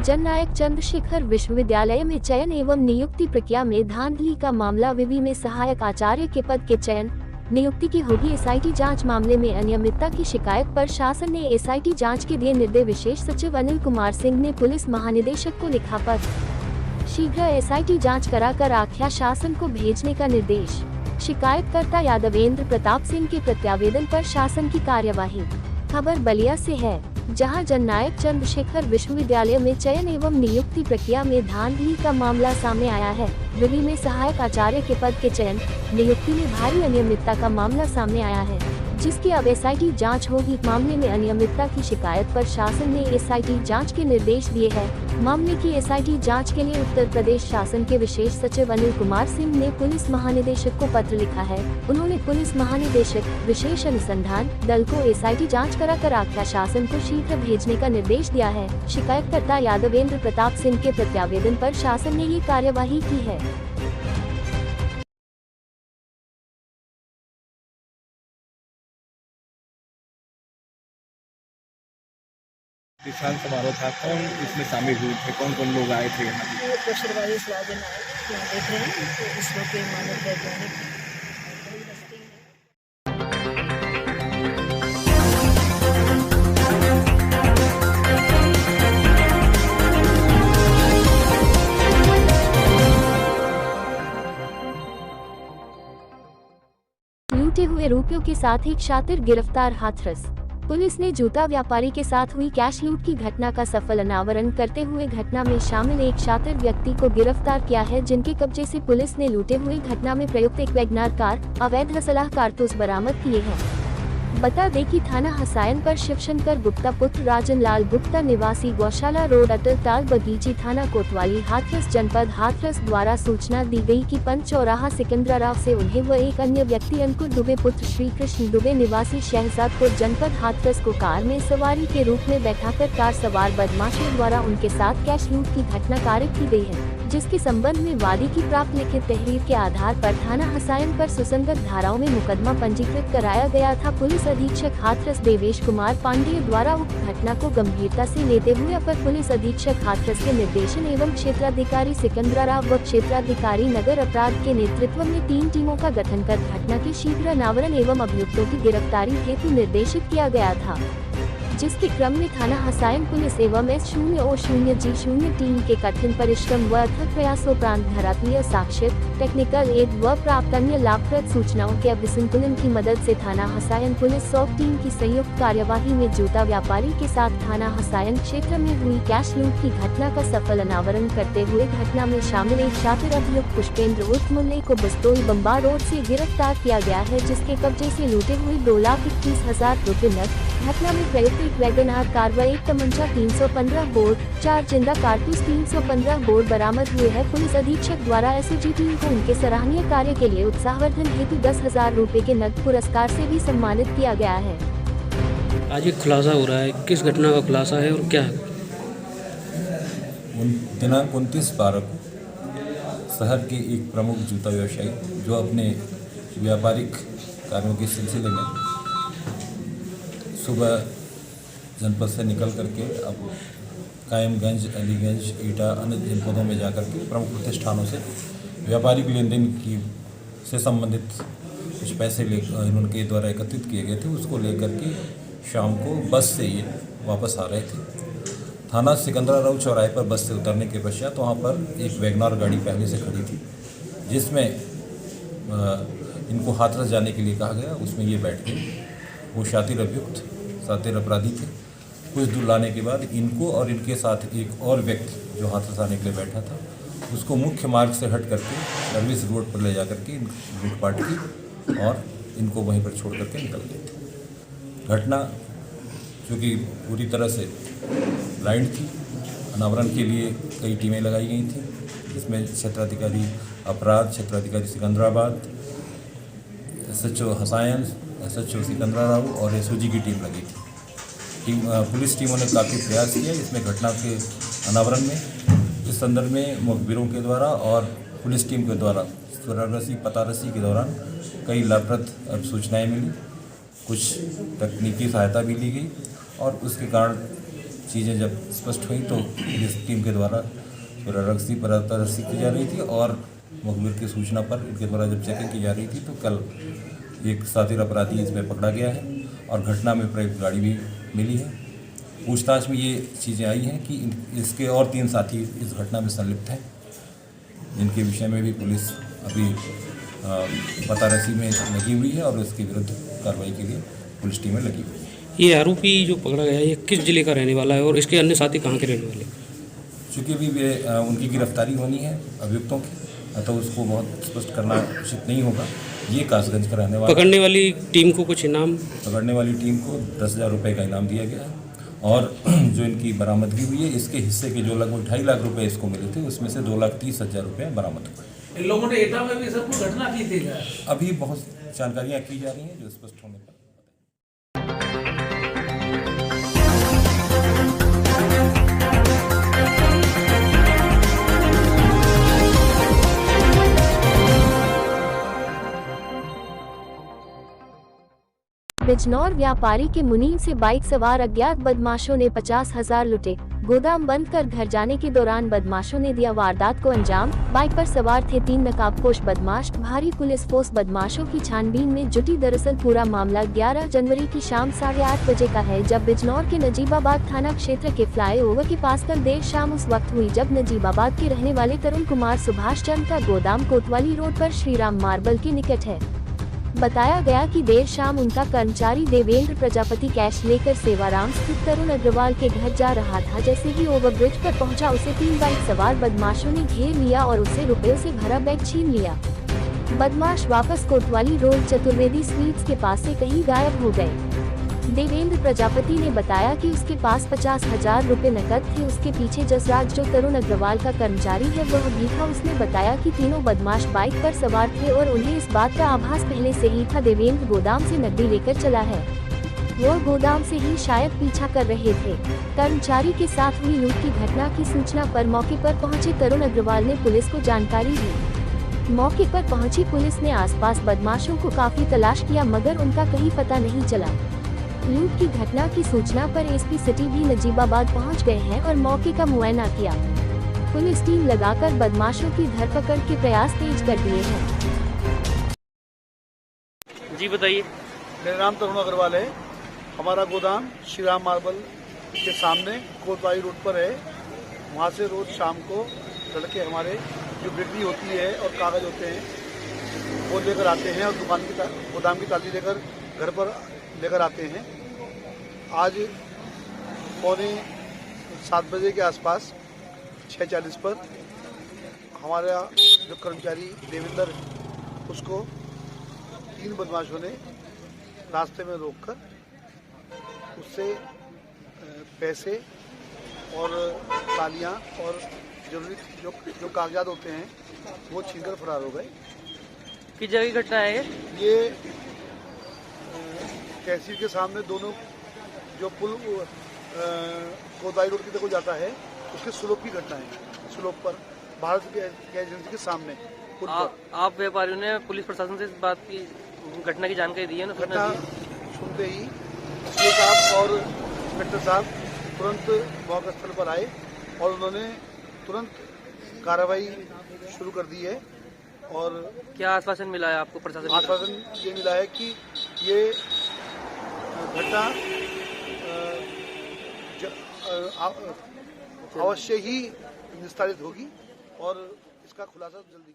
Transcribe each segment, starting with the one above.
जननायक चंद्रशेखर विश्वविद्यालय में चयन एवं नियुक्ति प्रक्रिया में धांधली का मामला। विवि में सहायक आचार्य के पद के चयन नियुक्ति की होगी एसआईटी जांच। मामले में अनियमितता की शिकायत पर शासन ने एसआईटी जांच के दिए निर्देश। विशेष सचिव अनिल कुमार सिंह ने पुलिस महानिदेशक को लिखा पत्र, शीघ्र एसआईटी जांच कराकर आख्या शासन को भेजने का निर्देश। शिकायतकर्ता यादवेंद्र प्रताप सिंह के प्रत्यावेदन पर शासन की कार्यवाही। खबर बलिया से है, जहां जननायक चंद्रशेखर विश्वविद्यालय में चयन एवं नियुक्ति प्रक्रिया में धांधली का मामला सामने आया है। विवि में सहायक आचार्य के पद के चयन नियुक्ति में भारी अनियमितता का मामला सामने आया है, जिसकी अब एसआईटी जांच होगी। मामले में अनियमितता की शिकायत पर शासन ने एसआईटी जांच के निर्देश दिए हैं। मामले की एसआईटी जांच के लिए उत्तर प्रदेश शासन के विशेष सचिव अनिल कुमार सिंह ने पुलिस महानिदेशक को पत्र लिखा है। उन्होंने पुलिस महानिदेशक विशेष अनुसंधान दल को एसआईटी जांच कराकर आख्या शासन को शीघ्र भेजने का निर्देश दिया है। शिकायतकर्ता यादवेंद्र प्रताप सिंह के प्रत्यावेदन पर शासन ने ये कार्यवाही की है। दीक्षांत समारोह था, कौन इसमें शामिल हुए थे, कौन कौन लोग आए थे यहाँ? प्रोफेसर वाई स्वागत यहाँ देख रहे हैं, तो इसरो के मानव वैज्ञानिक लूटे हुए रुपयों के साथ एक शातिर गिरफ्तार। हाथरस पुलिस ने जूता व्यापारी के साथ हुई कैश लूट की घटना का सफल अनावरण करते हुए घटना में शामिल एक शातिर व्यक्ति को गिरफ्तार किया है, जिनके कब्जे से पुलिस ने लूटे हुए घटना में प्रयुक्त एक वैगनार कार, अवैध असलाह कारतूस बरामद किए हैं। बता दें कि थाना हसायन पर शिवशंकर गुप्ता पुत्र राजन लाल गुप्ता निवासी गौशाला रोड अटल ताल बगीची थाना कोतवाली हाथरस जनपद हाथरस द्वारा सूचना दी गई कि पंच चौराहा सिकंदराराव से उन्हें व एक अन्य व्यक्ति अंकुर दुबे पुत्र श्री कृष्ण दुबे निवासी शहजादपुर जनपद हाथरस को कार में सवारी के रूप में बैठाकर कार सवार बदमाशों द्वारा उनके साथ कैश लूट की घटना कारित की गई है, जिसके संबंध में वादी की प्राप्त लिखित तहरीर के आधार पर थाना हसायन पर सुसंगत धाराओं में मुकदमा पंजीकृत कराया गया था। पुलिस अधीक्षक हाथरस देवेश कुमार पांडेय द्वारा उक्त घटना को गंभीरता से लेते हुए अपर पुलिस अधीक्षक हाथरस के निर्देशन एवं क्षेत्राधिकारी सिकंदराराव व क्षेत्राधिकारी नगर अपराध के नेतृत्व में 3 टीमों का गठन कर घटना के शीघ्र अनावरण एवं अभियुक्तों की गिरफ्तारी हेतु निर्देशित किया गया था, जिसके क्रम में थाना हसायन पुलिस एवं S0O0G0 टीम के कठिन परिश्रम व अथक प्रयासोपरांत धरातलीय साक्ष्य, टेक्निकल एड व प्राप्त अन्य लाभप्रद सूचनाओं के अभिसंकलन की मदद से थाना हसायन पुलिस SOG टीम की संयुक्त कार्यवाही में जूता व्यापारी के साथ थाना हसायन क्षेत्र में हुई कैश लूट की घटना का सफल अनावरण करते हुए घटना में शामिल एक शातिर अभियुक्त पुष्पेंद्र उर्फ मुल्ले को बस्तोल बम्बा रोड से गिरफ्तार किया गया है, जिसके कब्जे से लूटे हुए 2,21,000 रुपये नकद, घटना में प्रयुक्त एक वैगनार कार व एक तमंचा 315 बोर, 4 जिंदा कारतूस 315 बोर बरामद हुए हैं। पुलिस अधीक्षक द्वारा एसओजी टीम को उनके सराहनीय कार्य के लिए उत्साहवर्धन हेतु 10,000 रुपए के नकद पुरस्कार से भी सम्मानित किया गया है। आज एक खुलासा हो रहा है, किस घटना का खुलासा है और क्या है? दिनांक 29/12 को शहर के एक प्रमुख जूता व्यवसायी जो अपने व्यापारिक कार्यों के सिलसिले में सुबह जनपद से निकल करके अब कायमगंज, अलीगंज, ईटा अन्य जनपदों में जाकर के प्रमुख प्रतिष्ठानों से व्यापारिक लेन देन की से संबंधित कुछ पैसे उनके द्वारा एकत्रित किए गए थे, उसको लेकर के शाम को बस से ये वापस आ रहे थे। थाना सिकंदराराव चौराहे पर बस से उतरने के पश्चात वहाँ पर एक वैगनार गाड़ी पहले से खड़ी थी, जिसमें इनको हाथरस जाने के लिए कहा गया। उसमें ये बैठ गए। वो शातिर अभियुक्त शातिर अपराधी थे। कुछ दूर लाने के बाद इनको और इनके साथ एक और व्यक्ति जो हाथरस आने के लिए बैठा था, उसको मुख्य मार्ग से हट करके सर्विस रोड पर ले जा करके लूटपाट की और इनको वहीं पर छोड़ करके निकल गए थे। घटना चूँकि पूरी तरह से ब्लाइंड थी, अनावरण के लिए कई टीमें लगाई गई थी, जिसमें क्षेत्राधिकारी अपराध, क्षेत्राधिकारी सिकंदराबाद, SHO हसायन, SHO सिकंदराराव और एसओजी की टीम लगी थी। पुलिस टीमों ने काफ़ी प्रयास किया इसमें घटना के अनावरण में। इस संदर्भ में मुखबिरों के द्वारा और पुलिस टीम के द्वारा सुरागसी पतारसी के दौरान कई लाभप्रद सूचनाएं मिली, कुछ तकनीकी सहायता भी ली गई और उसके कारण चीज़ें जब स्पष्ट हुई तो पुलिस टीम के द्वारा तलाशी की जा रही थी और मुखबिर की सूचना पर इनके द्वारा जब चेकिंग की जा रही थी तो कल एक शातिर अपराधी इसमें पकड़ा गया है और घटना में प्रयुक्त गाड़ी भी मिली है। पूछताछ में ये चीज़ें आई हैं कि इसके और 3 साथी इस घटना में संलिप्त हैं, जिनके विषय में भी पुलिस अभी पतारसी में लगी हुई है और उसके विरुद्ध कार्रवाई के लिए पुलिस टीमें लगी हुई है। ये आरोपी जो पकड़ा गया है ये किस जिले का रहने वाला है और इसके अन्य साथी कहाँ के रहने वाले? चूँकि अभी उनकी गिरफ्तारी होनी है अभियुक्तों की, अतः उसको बहुत स्पष्ट करना उचित नहीं होगा। ये कासगंज का रहने वाला। पकड़ने वाली टीम को कुछ इनाम? पकड़ने वाली टीम को 10,000 रुपये का इनाम दिया गया है और जो इनकी बरामदगी हुई है इसके हिस्से के जो लगभग 2.5 लाख रुपए इसको मिले थे उसमें से 2,30,000 रुपये बरामद हुए। इन लोगों ने एटा में भी सब कुछ घटना की थी क्या? अभी बहुत जानकारियाँ की जा रही हैं जो स्पष्ट होने पर। बिजनौर व्यापारी के मुनीम से बाइक सवार अज्ञात बदमाशों ने 50,000 लुटे। गोदाम बंद कर घर जाने के दौरान बदमाशों ने दिया वारदात को अंजाम। बाइक पर सवार थे 3 नकाबपोश बदमाश। भारी पुलिस फोर्स बदमाशों की छानबीन में जुटी। दरअसल पूरा मामला 11 जनवरी की शाम 8:30 बजे का है, जब बिजनौर के नजीबाबाद थाना क्षेत्र के फ्लाईओवर के पास कल देर शाम उस वक्त हुई जब नजीबाबाद के रहने वाले तरुण कुमार सुभाष चंद का गोदाम कोतवाली रोड पर श्रीराम मार्बल के निकट है। बताया गया कि देर शाम उनका कर्मचारी देवेंद्र प्रजापति कैश लेकर सेवाराम स्थित तरुण अग्रवाल के घर जा रहा था। जैसे ही ओवरब्रिज पर पहुंचा उसे 3 बाइक सवार बदमाशों ने घेर लिया और उससे रुपयों से भरा बैग छीन लिया। बदमाश वापस कोतवाली रोड चतुर्वेदी स्वीट्स के पास से कहीं गायब हो गए। देवेंद्र प्रजापति ने बताया कि उसके पास 50,000 रुपए नकद थे। उसके पीछे जसराज जो तरुण अग्रवाल का कर्मचारी है वह भी था। उसने बताया कि तीनों बदमाश बाइक पर सवार थे और उन्हें इस बात का आभास पहले से ही था। देवेंद्र गोदाम से नकदी लेकर चला है, वो गोदाम से ही शायद पीछा कर रहे थे। कर्मचारी के साथ हुई लूट की घटना की सूचना पर मौके पर पहुंचे तरुण अग्रवाल ने पुलिस को जानकारी दी। मौके पर पहुंची पुलिस ने आसपास बदमाशों को काफी तलाश किया मगर उनका कहीं पता नहीं चला। लूट की घटना की सूचना पर एसपी सिटी भी नजीबाबाद पहुंच गए हैं और मौके का मुआयना किया। पुलिस टीम लगाकर बदमाशों की धरपकड़ के प्रयास तेज कर दिए हैं। जी बताइए। मेरा नाम तरुण अग्रवाल है। हमारा गोदाम श्रीराम मार्बल के सामने कोतवाली रोड पर है। वहाँ से रोज शाम को लड़के हमारे जो बिक्री होती है और कागज होते हैं वो लेकर आते हैं और गोदाम की ताली लेकर घर पर लेकर आते हैं। आज 6:45 बजे के आसपास 6:40 पर हमारा जो कर्मचारी देवेंद्र उसको 3 बदमाशों ने रास्ते में रोककर उससे पैसे और तालियां और जरूरी जो कागजात होते हैं वो छीनकर फरार हो गए। किस जगह की घटना है ये तहसील के सामने दोनों जो पुल कोतवाली रोड की तरफ जाता है उसके स्लोप की घटना है। स्लोप पर भारत गैस एजेंसी के सामने पुल पर। आप व्यापारियों ने पुलिस प्रशासन से इस बात की घटना की जानकारी दी है ना? घटना सुनते ही सीओ साहब और इंस्पेक्टर साहब तुरंत मौका स्थल पर आए और उन्होंने तुरंत कार्रवाई शुरू कर दी है। और क्या आश्वासन मिला है आपको प्रशासन? आश्वासन ये मिला है कि ये घटना अवश्य ही निस्तारित होगी और इसका खुलासा जल्दी।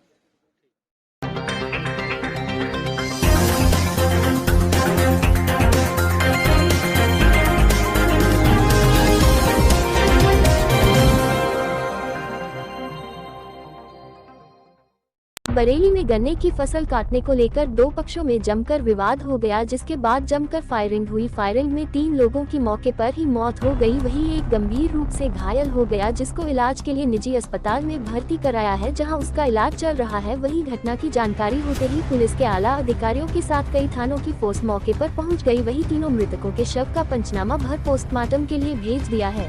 बरेली में गन्ने की फसल काटने को लेकर 2 पक्षों में जमकर विवाद हो गया, जिसके बाद जमकर फायरिंग हुई। फायरिंग में 3 लोगों की मौके पर ही मौत हो गई, वहीं एक गंभीर रूप से घायल हो गया जिसको इलाज के लिए निजी अस्पताल में भर्ती कराया है, जहां उसका इलाज चल रहा है। वहीं घटना की जानकारी होते ही पुलिस के आला अधिकारियों के साथ कई थानों की फोर्स मौके पर पहुँच गयी। वहीं तीनों मृतकों के शव का पंचनामा भर पोस्टमार्टम के लिए भेज दिया है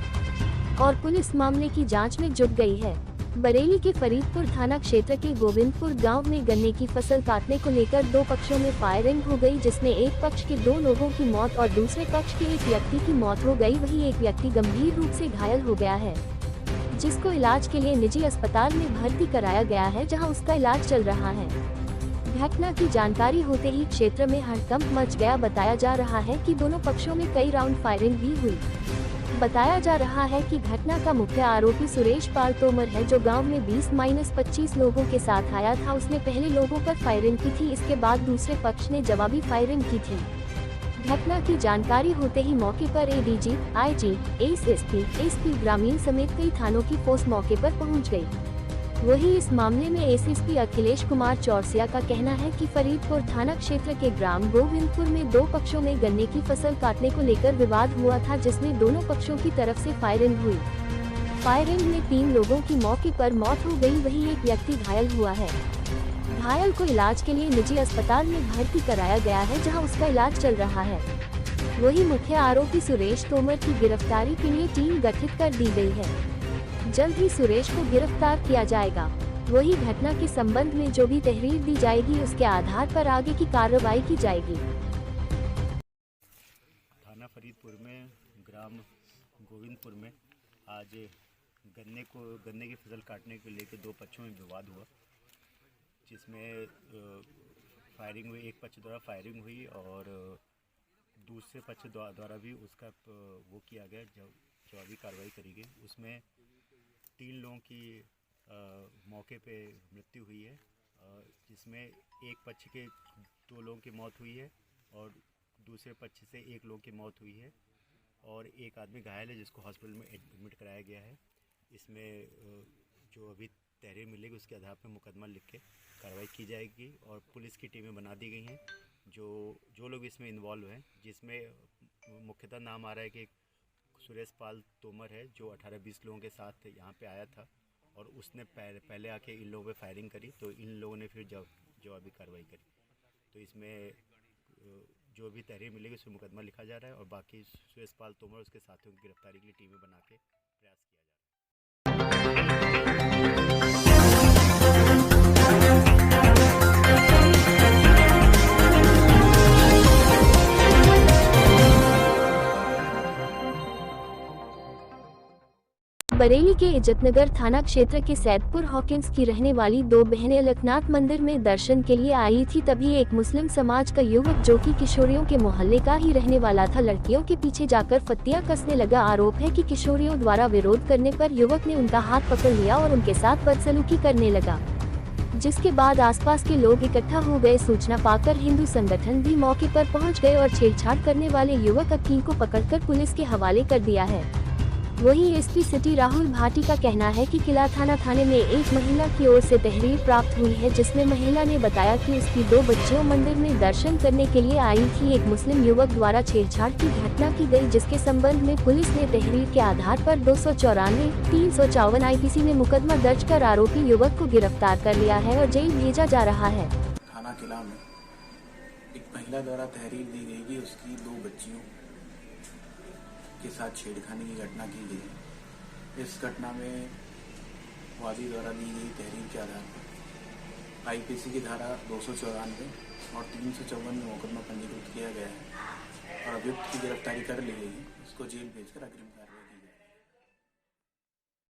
और पुलिस मामले की जाँच में जुट गयी है। बरेली के फरीदपुर थाना क्षेत्र के गोविंदपुर गांव में गन्ने की फसल काटने को लेकर दो पक्षों में फायरिंग हो गई, जिसमें एक पक्ष के 2 लोगों की मौत और दूसरे पक्ष के एक व्यक्ति की मौत हो गई। वहीं एक व्यक्ति गंभीर रूप से घायल हो गया है, जिसको इलाज के लिए निजी अस्पताल में भर्ती कराया गया है, जहां उसका इलाज चल रहा है। घटना की जानकारी होते ही क्षेत्र में हड़कंप मच गया। बताया जा रहा है कि दोनों पक्षों में कई राउंड फायरिंग भी हुई। बताया जा रहा है कि घटना का मुख्य आरोपी सुरेश पाल तोमर है, जो गांव में 20-25 लोगों के साथ आया था। उसने पहले लोगों पर फायरिंग की थी, इसके बाद दूसरे पक्ष ने जवाबी फायरिंग की थी। घटना की जानकारी होते ही मौके पर एडीजी, आईजी, एसपी ग्रामीण समेत कई थानों की फोर्स मौके पर पहुंच गई। वहीं इस मामले में एसएसपी अखिलेश कुमार चौरसिया का कहना है कि फरीदपुर थाना क्षेत्र के ग्राम गोविंदपुर में 2 पक्षों में गन्ने की फसल काटने को लेकर विवाद हुआ था, जिसमें दोनों पक्षों की तरफ से फायरिंग हुई। फायरिंग में 3 लोगों की मौके पर मौत हो गई, वहीं एक व्यक्ति घायल हुआ है। घायल को इलाज के लिए निजी अस्पताल में भर्ती कराया गया है, जहां उसका इलाज चल रहा है। वहीं मुख्य आरोपी सुरेश तोमर की गिरफ्तारी के लिए टीम गठित कर दी गई है। जल्द ही सुरेश को गिरफ्तार किया जाएगा। वही घटना के संबंध में जो भी तहरीर दी जाएगी, उसके आधार पर आगे की कार्रवाई की जाएगी। थाना फरीदपुर में ग्राम गोविंदपुर में आज गन्ने की फसल काटने को लेकर 2 पक्षों में विवाद हुआ, जिसमें फायरिंग हुई। एक पक्ष द्वारा फायरिंग हुई और दूसरे पक्ष द्वारा भी उसका वो किया गया, जवाबी कार्रवाई करी गई। उसमें 3 लोगों की मौके पे मृत्यु हुई है, जिसमें एक पक्ष के 2 लोगों की मौत हुई है और दूसरे पक्ष से 1 लोग की मौत हुई है और एक आदमी घायल है, जिसको हॉस्पिटल में एडमिट कराया गया है। इसमें जो अभी तहरीर मिलेगी, उसके आधार पर मुकदमा लिख के कार्रवाई की जाएगी और पुलिस की टीमें बना दी गई हैं जो लोग इसमें इन्वॉल्व हैं, जिसमें मुख्यतः नाम आ रहा है कि सुरेश पाल तोमर है, जो 18-20 लोगों के साथ यहाँ पे आया था और उसने पहले आके इन लोगों पे फायरिंग करी, तो इन लोगों ने फिर जवाबी कार्रवाई करी। तो इसमें जो भी तहरीर मिलेगी उसमें मुकदमा लिखा जा रहा है और बाकी सुरेश पाल तोमर और उसके साथियों की गिरफ्तारी के लिए टीमें बना के प्रयास किया जा रहा है। बरेली के इज्जतनगर थाना क्षेत्र के सैदपुर हॉकिंस की रहने वाली 2 बहनें अलकनाथ मंदिर में दर्शन के लिए आई थी। तभी एक मुस्लिम समाज का युवक, जो कि किशोरियों के मोहल्ले का ही रहने वाला था, लड़कियों के पीछे जाकर फत्तियां कसने लगा। आरोप है कि किशोरियों द्वारा विरोध करने पर युवक ने उनका हाथ पकड़ लिया और उनके साथ बदसलूकी करने लगा, जिसके बाद आसपास के लोग इकट्ठा हो गए। सूचना पाकर हिंदू संगठन भी मौके पर पहुंच गए और छेड़छाड़ करने वाले युवक अकील को पकड़कर पुलिस के हवाले कर दिया है। वहीं एसपी सिटी राहुल भाटी का कहना है कि किला थाने में एक महिला की ओर से तहरीर प्राप्त हुई है, जिसमें महिला ने बताया कि उसकी 2 बच्चियों मंदिर में दर्शन करने के लिए आई थी। एक मुस्लिम युवक द्वारा छेड़छाड़ की घटना की गई, जिसके संबंध में पुलिस ने तहरीर के आधार पर 294, 354 आईपीसी में मुकदमा दर्ज कर आरोपी युवक को गिरफ्तार कर लिया है और जेल भेजा जा रहा है। थाना किला में एक महिला द्वारा तहरीर दी गई कि उसकी 2 बच्चियों के साथ छेड़खानी की घटना की गई। इस घटना में वादी द्वारा दी गई तहरीर के आधार पर आईपीसी की धारा 294 और 354 में मुकदमा पंजीकृत किया गया है और अभियुक्त की गिरफ्तारी कर ली गई है। उसको जेल भेजकर अग्रिम